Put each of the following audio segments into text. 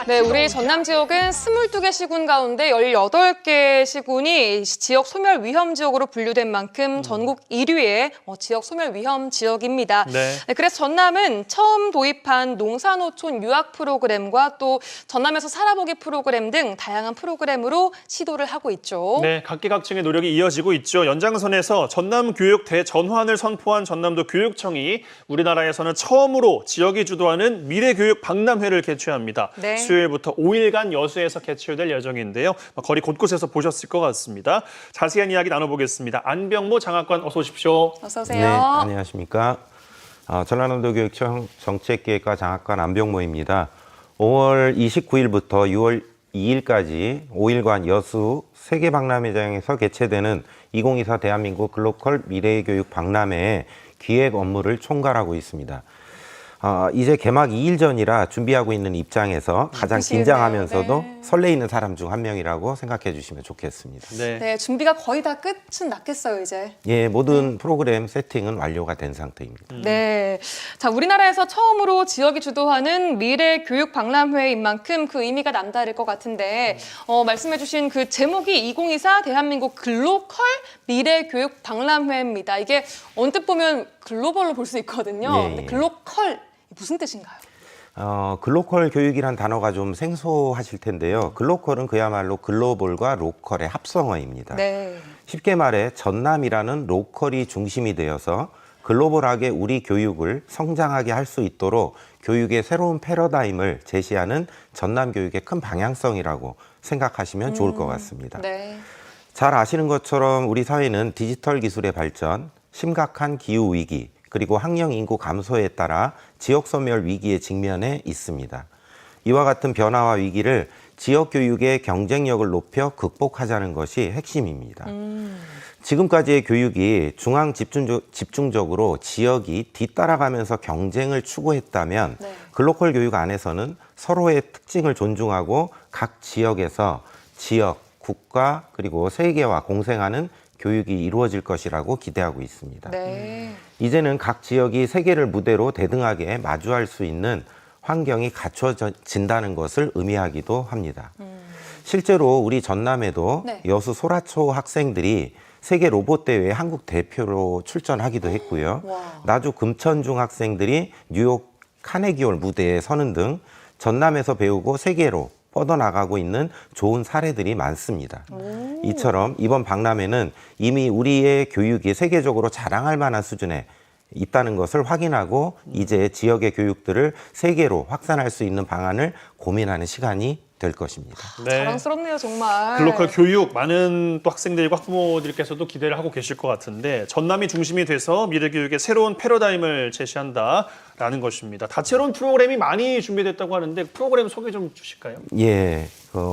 네, 우리 전남 지역은 22개 시군 가운데 18개 시군이 지역 소멸 위험 지역으로 분류된 만큼 전국 1위의 지역 소멸 위험 지역입니다. 네. 네, 그래서 전남은 처음 도입한 농사노촌 유학 프로그램과 또 전남에서 살아보기 프로그램 등 다양한 프로그램으로 시도를 하고 있죠. 네, 각기각층의 노력이 이어지고 있죠. 연장선에서 전남 교육 대전환을 선포한 전남도 교육청이 우리나라에서는 처음으로 지역이 주도하는 미래교육 박람회를 개최합니다. 네. 수요일부터 5일간 여수에서 개최될 예정인데요. 거리 곳곳에서 보셨을 것 같습니다. 자세한 이야기 나눠보겠습니다. 안병모 장학관 어서 오십시오. 어서 오세요. 네, 안녕하십니까. 전라남도 교육청 정책기획과 장학관 안병모입니다. 5월 29일부터 6월 2일까지 5일간 여수 세계박람회장에서 개최되는 2024 대한민국 글로컬 미래교육 박람회의 기획 업무를 총괄하고 있습니다. 이제 개막 2일 전이라 준비하고 있는 입장에서 가장 긴장하면서도 네. 설레이는 사람 중 한 명이라고 생각해 주시면 좋겠습니다. 네. 네, 준비가 거의 다 끝은 났겠어요, 이제. 예, 모든 프로그램 세팅은 완료가 된 상태입니다. 네. 자, 우리나라에서 처음으로 지역이 주도하는 미래 교육 박람회인 만큼 그 의미가 남다를 것 같은데, 말씀해주신 그 제목이 2024 대한민국 글로컬 미래 교육 박람회입니다. 이게 언뜻 보면 글로벌로 볼 수 있거든요. 예, 예. 근데 글로컬 무슨 뜻인가요? 글로컬 교육이란 단어가 좀 생소하실 텐데요. 글로컬은 그야말로 글로벌과 로컬의 합성어입니다. 네. 쉽게 말해 전남이라는 로컬이 중심이 되어서 글로벌하게 우리 교육을 성장하게 할 수 있도록 교육의 새로운 패러다임을 제시하는 전남 교육의 큰 방향성이라고 생각하시면 좋을 것 같습니다. 네. 잘 아시는 것처럼 우리 사회는 디지털 기술의 발전, 심각한 기후 위기, 그리고 학령 인구 감소에 따라 지역 소멸 위기에 직면해 있습니다. 이와 같은 변화와 위기를 지역 교육의 경쟁력을 높여 극복하자는 것이 핵심입니다. 지금까지의 교육이 중앙 집중적으로 지역이 뒤따라가면서 경쟁을 추구했다면 네. 글로컬 교육 안에서는 서로의 특징을 존중하고 각 지역에서 지역, 국가 그리고 세계와 공생하는 교육이 이루어질 것이라고 기대하고 있습니다. 네. 이제는 각 지역이 세계를 무대로 대등하게 마주할 수 있는 환경이 갖춰진다는 것을 의미하기도 합니다. 실제로 우리 전남에도 네. 여수 소라초 학생들이 세계 로봇 대회에 한국 대표로 출전하기도 했고요. 와. 나주 금천중 학생들이 뉴욕 카네기홀 무대에 서는 등 전남에서 배우고 세계로 뻗어나가고 있는 좋은 사례들이 많습니다. 이처럼 이번 박람회는 이미 우리의 교육이 세계적으로 자랑할 만한 수준에 있다는 것을 확인하고 이제 지역의 교육들을 세계로 확산할 수 있는 방안을 고민하는 시간이 될 것입니다. 네. 자랑스럽네요, 정말. 글로컬 교육 많은 또 학생들과 학부모들께서도 기대를 하고 계실 것 같은데 전남이 중심이 돼서 미래교육의 새로운 패러다임을 제시한다라는 것입니다. 다채로운 프로그램이 많이 준비됐다고 하는데 프로그램 소개 좀 주실까요? 예,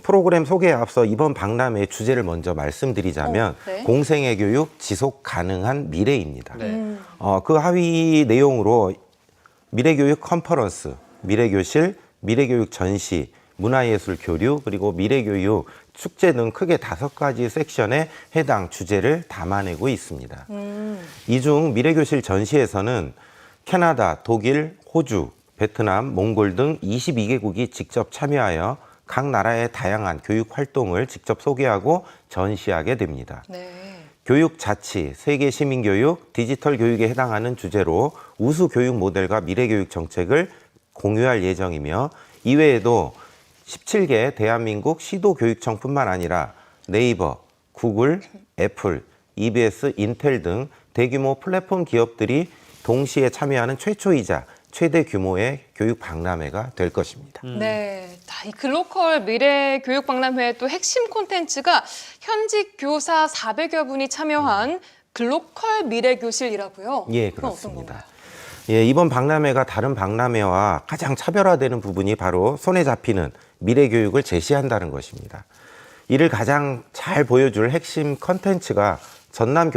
프로그램 소개에 앞서 이번 박람회의 주제를 먼저 말씀드리자면 네. 공생애 교육 지속 가능한 미래입니다. 네. 그 하위 내용으로 미래교육 컨퍼런스, 미래교실, 미래교육 전시, 문화예술 교류, 그리고 미래교육 축제 등 크게 5가지 섹션에 해당 주제를 담아내고 있습니다. 이 중 미래교실 전시에서는 캐나다, 독일, 호주, 베트남, 몽골 등 22개국이 직접 참여하여 각 나라의 다양한 교육 활동을 직접 소개하고 전시하게 됩니다. 네. 교육 자치, 세계 시민교육, 디지털 교육에 해당하는 주제로 우수 교육 모델과 미래교육 정책을 공유할 예정이며 이외에도 17개 대한민국 시도교육청뿐만 아니라 네이버, 구글, 애플, EBS, 인텔 등 대규모 플랫폼 기업들이 동시에 참여하는 최초이자 최대 규모의 교육 박람회가 될 것입니다. 네, 자, 이 글로컬 미래 교육 박람회의 또 핵심 콘텐츠가 현직 교사 400여 분이 참여한 글로컬 미래 교실이라고요. 예, 그건 어떤 그렇습니다. 건가요? 예, 이번 박람회가 다른 박람회와 가장 차별화되는 부분이 바로 손에 잡히는 미래 교육을 제시한다는 것입니다. 이를 가장 잘 보여줄 핵심 컨텐츠가 전남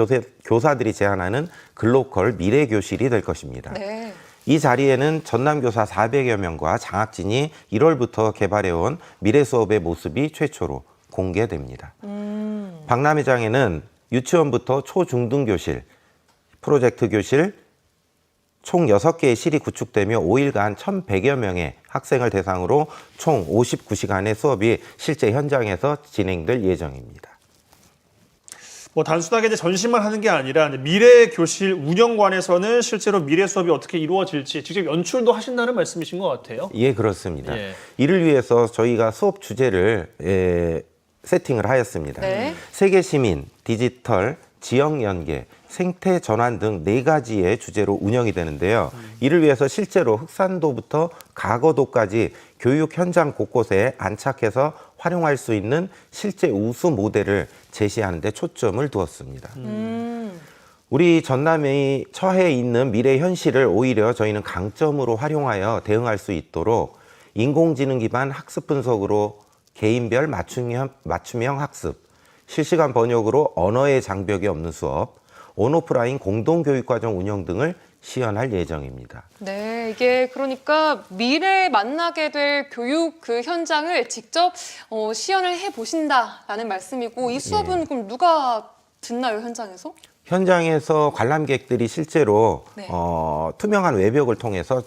교사들이 제안하는 글로컬 미래 교실이 될 것입니다. 네. 이 자리에는 전남 교사 400여 명과 장학진이 1월부터 개발해온 미래 수업의 모습이 최초로 공개됩니다. 박람회장에는 유치원부터 초중등 교실, 프로젝트 교실, 총 6개의 실이 구축되며 5일간 1,100여 명의 학생을 대상으로 총 59시간의 수업이 실제 현장에서 진행될 예정입니다. 뭐 단순하게 이제 전시만 하는 게 아니라 미래 교실 운영관에서는 실제로 미래 수업이 어떻게 이루어질지 직접 연출도 하신다는 말씀이신 것 같아요. 예, 그렇습니다. 예. 이를 위해서 저희가 수업 주제를 세팅을 하였습니다. 네. 세계 시민, 디지털, 지역 연계, 생태 전환 등 4가지의 주제로 운영이 되는데요. 이를 위해서 실제로 흑산도부터 가거도까지 교육 현장 곳곳에 안착해서 활용할 수 있는 실제 우수 모델을 제시하는 데 초점을 두었습니다. 우리 전남이 처해 있는 미래 현실을 오히려 저희는 강점으로 활용하여 대응할 수 있도록 인공지능 기반 학습 분석으로 개인별 맞춤형 학습, 실시간 번역으로 언어의 장벽이 없는 수업, 온오프라인 공동교육과정 운영 등을 시연할 예정입니다. 네, 이게 그러니까 미래에 만나게 될 교육 그 현장을 직접 시연을 해보신다라는 말씀이고 이 수업은 그럼 누가 듣나요, 현장에서? 현장에서 관람객들이 실제로 네. 투명한 외벽을 통해서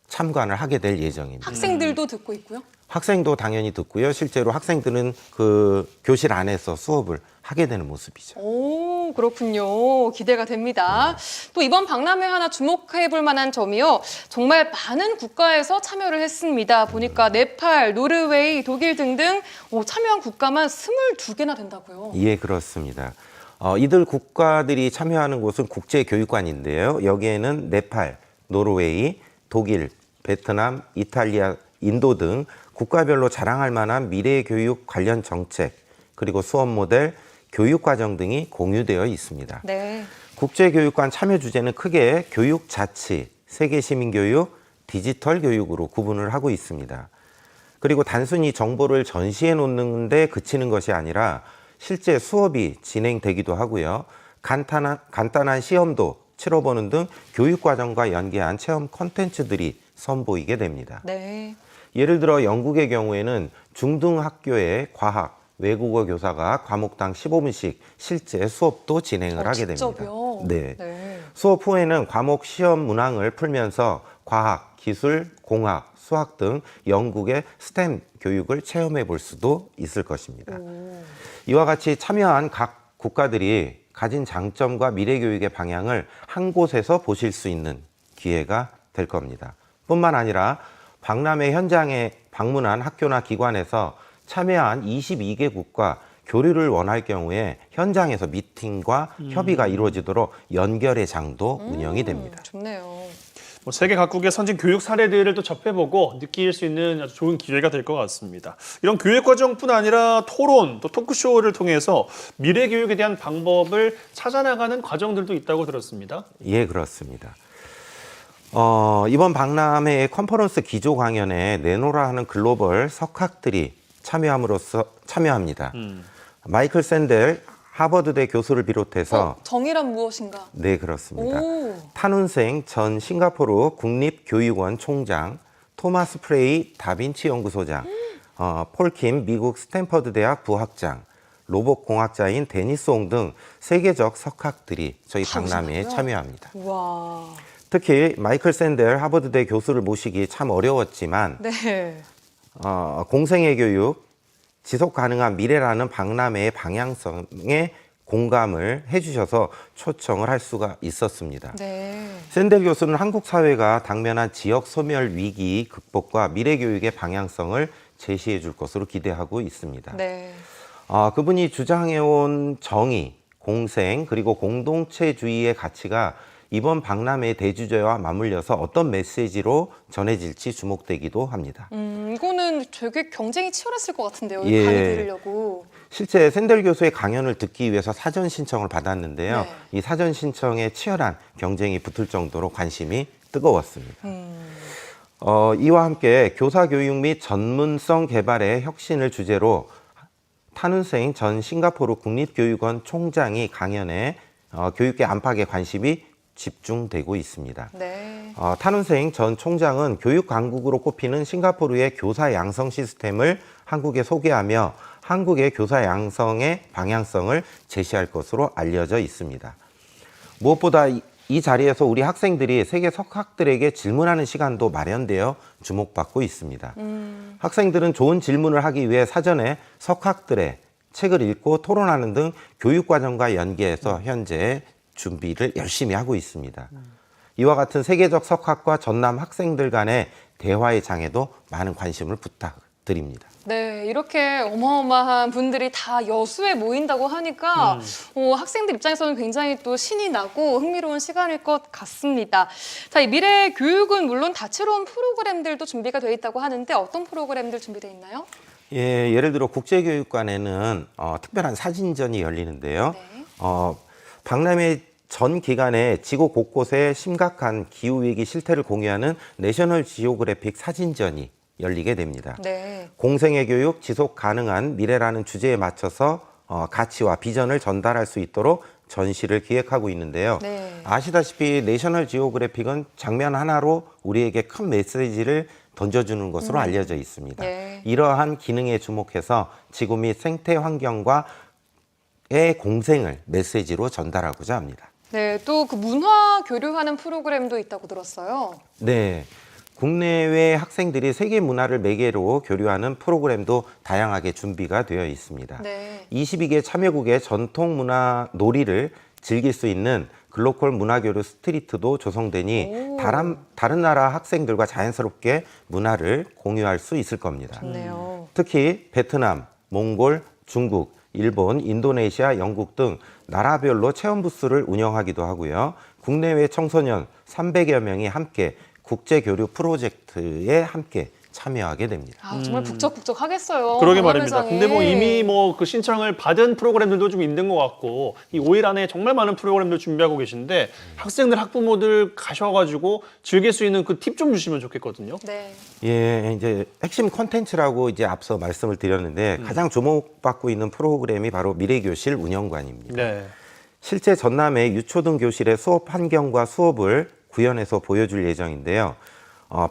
참관을 하게 될 예정입니다. 학생들도 듣고 있고요. 학생도 당연히 듣고요. 실제로 학생들은 그 교실 안에서 수업을 하게 되는 모습이죠. 오, 그렇군요. 기대가 됩니다. 또 이번 박람회 하나 주목해 볼 만한 점이요. 정말 많은 국가에서 참여를 했습니다. 보니까 네팔, 노르웨이, 독일 등등 참여한 국가만 22개나 된다고요. 예, 그렇습니다. 이들 국가들이 참여하는 곳은 국제교육관인데요. 여기에는 네팔, 노르웨이, 독일, 베트남, 이탈리아, 인도 등 국가별로 자랑할 만한 미래 교육 관련 정책, 그리고 수업 모델, 교육과정 등이 공유되어 있습니다. 네. 국제교육관 참여 주제는 크게 교육 자치, 세계 시민교육, 디지털 교육으로 구분을 하고 있습니다. 그리고 단순히 정보를 전시해 놓는 데 그치는 것이 아니라 실제 수업이 진행되기도 하고요. 간단한 시험도 치러보는 등 교육과정과 연계한 체험 콘텐츠들이 선보이게 됩니다. 네. 예를 들어 영국의 경우에는 중등학교의 과학, 외국어 교사가 과목당 15분씩 실제 수업도 진행을 하게 됩니다. 직접요? 네. 네. 수업 후에는 과목 시험 문항을 풀면서 과학, 기술, 공학, 수학 등 영국의 스템 교육을 체험해 볼 수도 있을 것입니다. 이와 같이 참여한 각 국가들이 가진 장점과 미래 교육의 방향을 한 곳에서 보실 수 있는 기회가 될 겁니다. 뿐만 아니라 박람회 현장에 방문한 학교나 기관에서 참여한 22개국과 교류를 원할 경우에 현장에서 미팅과 협의가 이루어지도록 연결의 장도 운영이 됩니다. 좋네요. 뭐 세계 각국의 선진 교육 사례들을 또 접해보고 느낄 수 있는 아주 좋은 기회가 될 것 같습니다. 이런 교육 과정뿐 아니라 토론, 또 토크쇼를 통해서 미래 교육에 대한 방법을 찾아나가는 과정들도 있다고 들었습니다. 예, 그렇습니다. 이번 박람회의 컨퍼런스 기조 강연에 내노라 하는 글로벌 석학들이 참여합니다. 마이클 샌델 하버드대 교수를 비롯해서 정의란 무엇인가? 네, 그렇습니다. 오. 탄훈생 전 싱가포르 국립교육원 총장, 토마스 프레이 다빈치 연구소장, 폴킴 미국 스탠퍼드 대학 부학장, 로봇공학자인 데니스 옹 등 세계적 석학들이 저희 박람회에 오셨나요? 참여합니다. 와. 특히 마이클 샌델 하버드대 교수를 모시기 참 어려웠지만 네. 공생애 교육, 지속 가능한 미래라는 박람회의 방향성에 공감을 해주셔서 초청을 할 수가 있었습니다. 네. 샌델 교수는 한국 사회가 당면한 지역 소멸 위기 극복과 미래 교육의 방향성을 제시해 줄 것으로 기대하고 있습니다. 네. 그분이 주장해온 정의, 공생, 그리고 공동체주의의 가치가 이번 박람회 대주제와 맞물려서 어떤 메시지로 전해질지 주목되기도 합니다. 이거는 되게 경쟁이 치열했을 것 같은데요. 예. 강의 들으려고. 실제 샌델 교수의 강연을 듣기 위해서 사전 신청을 받았는데요. 네. 이 사전 신청에 치열한 경쟁이 붙을 정도로 관심이 뜨거웠습니다. 이와 함께 교사 교육 및 전문성 개발의 혁신을 주제로 탄훈생 전 싱가포르 국립교육원 총장이 강연에 교육계 안팎의 관심이 집중되고 있습니다. 네. 탄훈생 전 총장은 교육 강국으로 꼽히는 싱가포르의 교사 양성 시스템을 한국에 소개하며 한국의 교사 양성의 방향성을 제시할 것으로 알려져 있습니다. 무엇보다 이 자리에서 우리 학생들이 세계 석학들에게 질문하는 시간도 마련되어 주목받고 있습니다. 학생들은 좋은 질문을 하기 위해 사전에 석학들의 책을 읽고 토론하는 등 교육과정과 연계해서 현재 준비를 열심히 하고 있습니다. 이와 같은 세계적 석학과 전남 학생들 간의 대화의 장에도 많은 관심을 부탁드립니다. 네, 이렇게 어마어마한 분들이 다 여수에 모인다고 하니까 학생들 입장에서는 굉장히 또 신이 나고 흥미로운 시간일 것 같습니다. 자, 이 미래 교육은 물론 다채로운 프로그램들도 준비가 돼 있다고 하는데 어떤 프로그램들 준비되어 있나요? 예, 예를 들어 국제교육관에는 특별한 사진전이 열리는데요. 네. 박람회 전 기간에 지구 곳곳의 심각한 기후위기 실태를 공유하는 내셔널 지오그래픽 사진전이 열리게 됩니다. 네. 공생애 교육, 지속 가능한 미래라는 주제에 맞춰서 가치와 비전을 전달할 수 있도록 전시를 기획하고 있는데요. 네. 아시다시피 내셔널 지오그래픽은 장면 하나로 우리에게 큰 메시지를 던져주는 것으로 알려져 있습니다. 네. 이러한 기능에 주목해서 지구 및 생태 환경과의 공생을 메시지로 전달하고자 합니다. 네, 또 그 문화 교류하는 프로그램도 있다고 들었어요. 네. 국내외 학생들이 세계 문화를 매개로 교류하는 프로그램도 다양하게 준비가 되어 있습니다. 네. 22개 참여국의 전통 문화 놀이를 즐길 수 있는 글로컬 문화교류 스트리트도 조성되니 다른 나라 학생들과 자연스럽게 문화를 공유할 수 있을 겁니다. 좋네요. 특히 베트남, 몽골, 중국, 일본, 인도네시아, 영국 등 나라별로 체험 부스를 운영하기도 하고요. 국내외 청소년 300여 명이 함께 국제교류 프로젝트에 함께 참여하게 됩니다. 아, 정말 북적북적하겠어요. 그러게 말입니다. 박람회장이. 근데 뭐 이미 그 신청을 받은 프로그램들도 좀 있는 것 같고 이 5일 안에 정말 많은 프로그램들 준비하고 계신데 학생들, 학부모들 가셔가지고 즐길 수 있는 그 팁 좀 주시면 좋겠거든요. 네. 예, 이제 핵심 콘텐츠라고 이제 앞서 말씀을 드렸는데 가장 주목받고 있는 프로그램이 바로 미래교실 운영관입니다. 네. 실제 전남의 유초등 교실의 수업 환경과 수업을 구현해서 보여줄 예정인데요.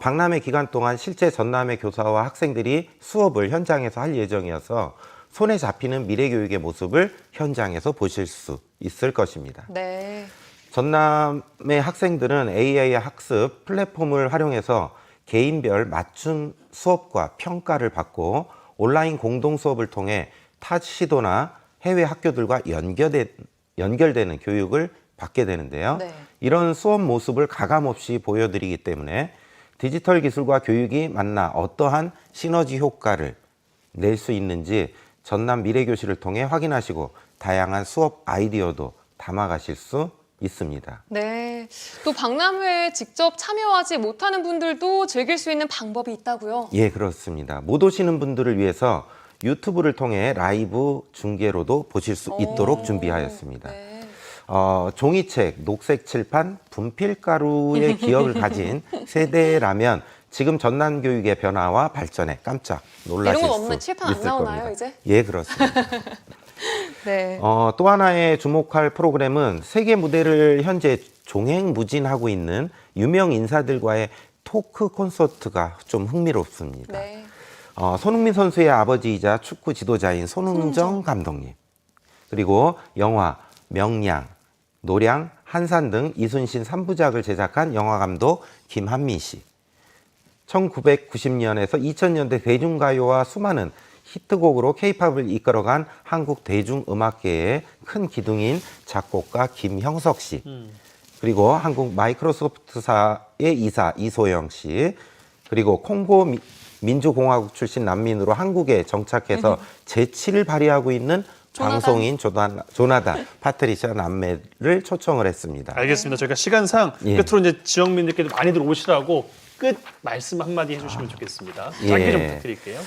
박람회 기간 동안 실제 전남의 교사와 학생들이 수업을 현장에서 할 예정이어서 손에 잡히는 미래교육의 모습을 현장에서 보실 수 있을 것입니다. 네. 전남의 학생들은 AI 학습 플랫폼을 활용해서 개인별 맞춤 수업과 평가를 받고 온라인 공동 수업을 통해 타 시도나 해외 학교들과 연결되는 교육을 받게 되는데요. 네. 이런 수업 모습을 가감없이 보여드리기 때문에 디지털 기술과 교육이 만나 어떠한 시너지 효과를 낼 수 있는지 전남 미래교실을 통해 확인하시고 다양한 수업 아이디어도 담아가실 수 있습니다. 네. 또 박람회에 직접 참여하지 못하는 분들도 즐길 수 있는 방법이 있다고요? 예, 그렇습니다. 못 오시는 분들을 위해서 유튜브를 통해 라이브 중계로도 보실 수 있도록 준비하였습니다. 네. 종이책, 녹색 칠판, 분필가루의 기억을 가진 세대라면 지금 전남 교육의 변화와 발전에 깜짝 놀라실 이런 건 수 없나요? 칠판 안 있을 나오나요, 겁니다. 이제? 예, 그렇습니다. 네. 또 하나의 주목할 프로그램은 세계 무대를 현재 종횡무진하고 있는 유명 인사들과의 토크 콘서트가 좀 흥미롭습니다. 네. 손흥민 선수의 아버지이자 축구 지도자인 손흥정 감독님, 그리고 영화 명량, 노량, 한산 등 이순신 3부작을 제작한 영화감독 김한민 씨, 1990년에서 2000년대 대중가요와 수많은 히트곡으로 케이팝을 이끌어간 한국 대중음악계의 큰 기둥인 작곡가 김형석 씨, 그리고 한국 마이크로소프트사의 이사 이소영 씨, 그리고 콩고 민주공화국 출신 난민으로 한국에 정착해서 재치를 발휘하고 있는 방송인 조나단 파트리샤 남매를 초청을 했습니다. 알겠습니다. 저희가 시간상 예. 끝으로 이제 지역민들께도 많이들 오시라고 끝 말씀 한마디 해주시면 좋겠습니다. 짧게 좀 예. 부탁드릴게요.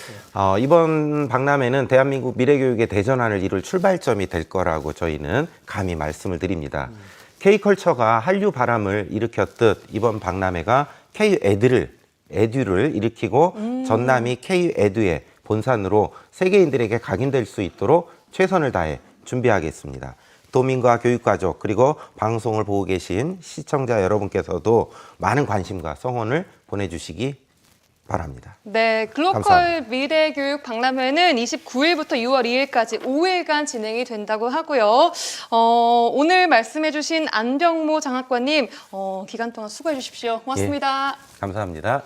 이번 박람회는 대한민국 미래교육의 대전환을 이룰 출발점이 될 거라고 저희는 감히 말씀을 드립니다. K컬처가 한류 바람을 일으켰듯 이번 박람회가 K-에듀를 일으키고 전남이 K-에듀의 본산으로 세계인들에게 각인될 수 있도록 최선을 다해 준비하겠습니다. 도민과 교육가족 그리고 방송을 보고 계신 시청자 여러분께서도 많은 관심과 성원을 보내주시기 바랍니다. 네, 글로컬 감사합니다. 미래교육 박람회는 29일부터 6월 2일까지 5일간 진행이 된다고 하고요. 오늘 말씀해주신 안병모 장학관님 기간 동안 수고해 주십시오. 고맙습니다. 감사합니다.